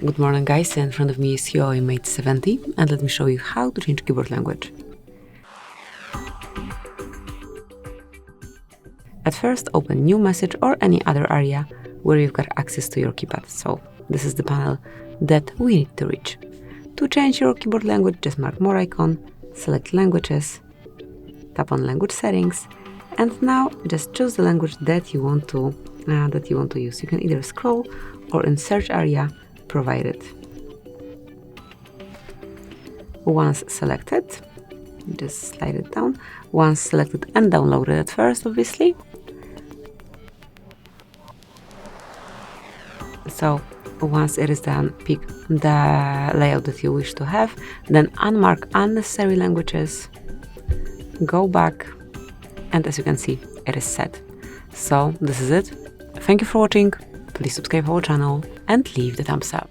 Good morning guys, in front of me is HUAWEI Mate 70 and let me show you how to change keyboard language. At first open new message or any other area where you've got access to your keypad. So this is the panel that we need to reach. To change your keyboard language, just mark more icon, select languages, tap on language settings, and now just choose the language that you want to use. You can either scroll or in search area provide it. Once selected, just slide it down. Once selected and downloaded at first, obviously. So once it is done, pick the layout that you wish to have, then unmark unnecessary languages, go back, and as you can see, it is set. So this is it. Thank you for watching. Please subscribe our channel and leave the thumbs up.